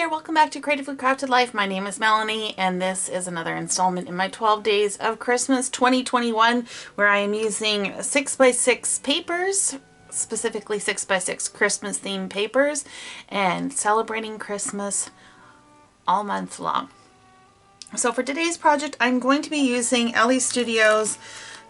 there, welcome back to Creatively Crafted Life. My name is Melanie and this is another installment in my 12 Days of Christmas 2021 where I am using 6x6 papers, specifically 6x6 Christmas themed papers, and celebrating Christmas all month long. So for today's project I'm going to be using Elle Studios'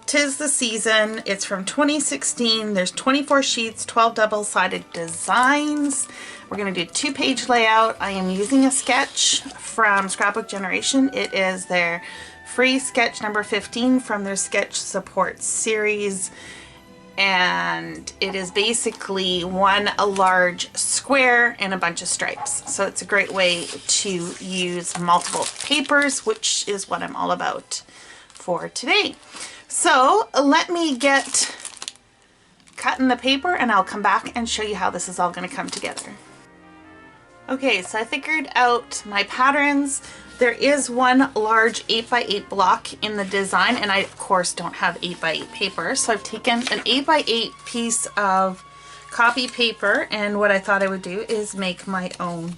'Tis the Season. It's from 2016. There's 24 sheets, 12 double-sided designs. We're going to do a 2-page layout. I am using a sketch from Scrapbook Generation. It is their free sketch number 15 from their sketch support series. And it is basically a large square and a bunch of stripes. So it's a great way to use multiple papers, which is what I'm all about for today. So let me get cutting the paper and I'll come back and show you how this is all going to come together. Okay, so I figured out my patterns. There is one large 8x8 block in the design, and I of course don't have 8x8 paper, so I've taken an 8x8 piece of copy paper, and what I thought I would do is make my own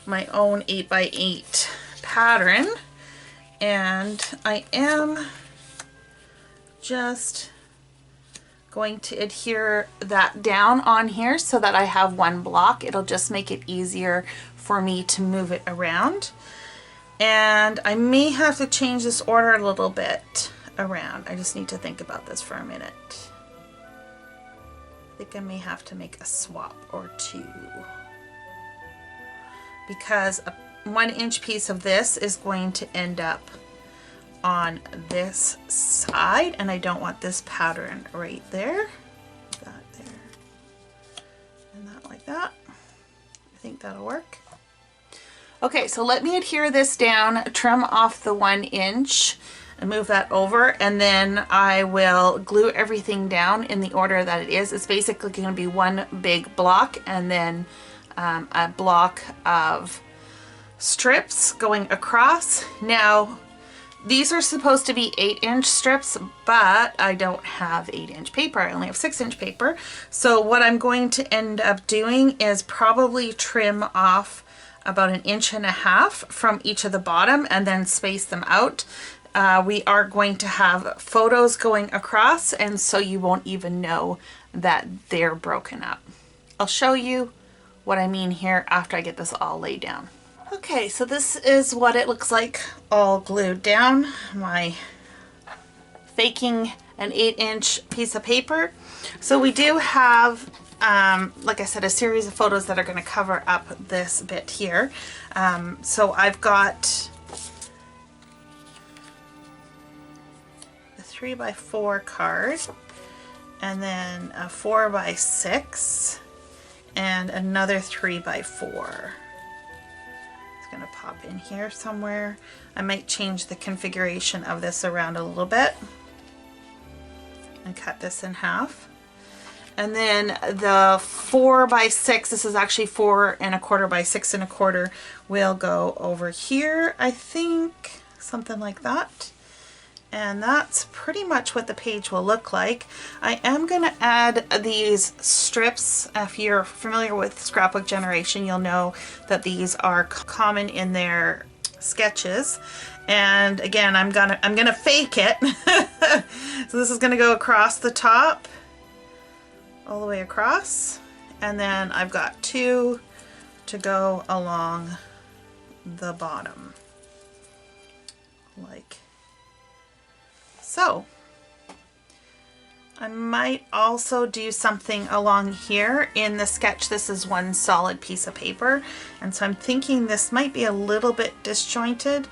8x8 pattern. And I am just going to adhere that down on here so that I have one block. It'll just make it easier for me to move it around. And I may have to change this order a little bit around. I just need to think about this for a minute. I think I may have to make a swap or two, because a 1-inch piece of this is going to end up on this side, and I don't want this pattern right there. That there, and that like that. I think that'll work. Okay, so let me adhere this down, trim off the 1 inch and move that over, and then I will glue everything down in the order that it is. It's basically going to be one big block and then a block of strips going across. Now these are supposed to be 8-inch strips, but I don't have 8-inch paper. I only have 6-inch paper. So what I'm going to end up doing is probably trim off about 1.5 inches from each of the bottom and then space them out. We are going to have photos going across, and so you won't even know that they're broken up. I'll show you what I mean here after I get this all laid down. Okay, so this is what it looks like all glued down. My faking an 8-inch piece of paper. So we do have, like I said, a series of photos that are going to cover up this bit here. So I've got a 3x4 card, and then a 4x6, and another 3x4. Going to pop in here somewhere. I might change the configuration of this around a little bit and cut this in half. And then the 4x6, this is actually 4¼ by 6¼ will go over here, I think, something like that. And that's pretty much what the page will look like. I am going to add these strips. If you're familiar with Scrapbook Generation, you'll know that these are common in their sketches. And again, I'm gonna fake it. So this is gonna go across the top, all the way across, and then I've got 2 to go along the bottom, like so. I might also do something along here in the sketch. This is one solid piece of paper, and so I'm thinking this might be a little bit disjointed,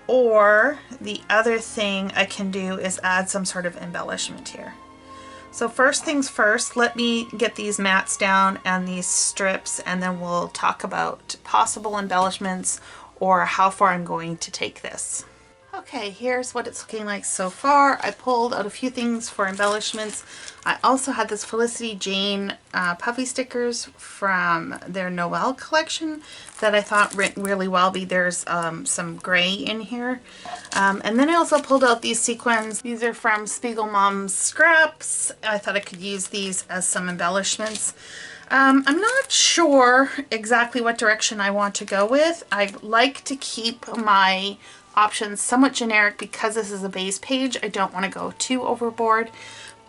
or the other thing I can do is add some sort of embellishment here. So first things first, let me get these mats down and these strips, and then we'll talk about possible embellishments or how far I'm going to take this. Okay, here's what it's looking like so far. I pulled out a few things for embellishments. I also had this Felicity Jane puffy stickers from their Noel collection that I thought went really well. There's some gray in here. And then I also pulled out these sequins. These are from Spiegel Mom's Scraps. I thought I could use these as some embellishments. I'm not sure exactly what direction I want to go with. I like to keep my options somewhat generic because this is a base page. I don't want to go too overboard,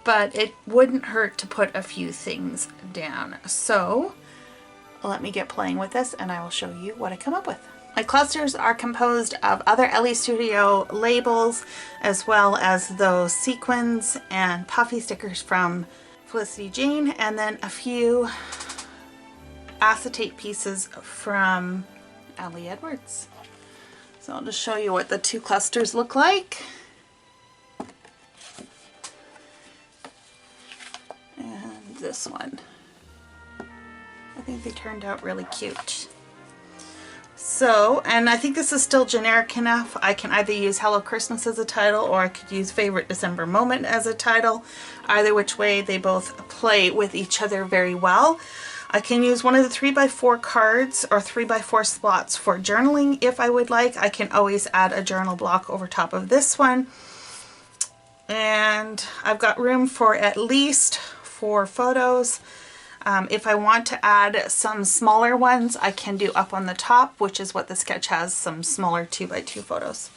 but it wouldn't hurt to put a few things down. So let me get playing with this and I will show you what I come up with. My clusters are composed of other Elle Studio labels as well as those sequins and puffy stickers from Felicity Jane, and then a few acetate pieces from Elle Edwards. So I'll just show you what the two clusters look like. And this one. I think they turned out really cute. So, and I think this is still generic enough. I can either use Hello Christmas as a title or I could use Favorite December Moment as a title. Either which way, they both play with each other very well. I can use one of the 3x4 cards or 3x4 slots for journaling if I would like. I can always add a journal block over top of this one. And I've got room for at least 4 photos. If I want to add some smaller ones, I can do up on the top, which is what the sketch has, some smaller 2x2 photos.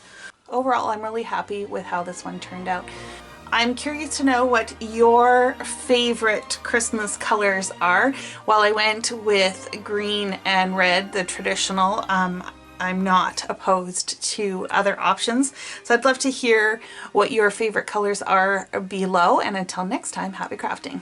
Overall, I'm really happy with how this one turned out. I'm curious to know what your favorite Christmas colors are. While I went with green and red, the traditional, I'm not opposed to other options. So I'd love to hear what your favorite colors are below. And until next time, happy crafting.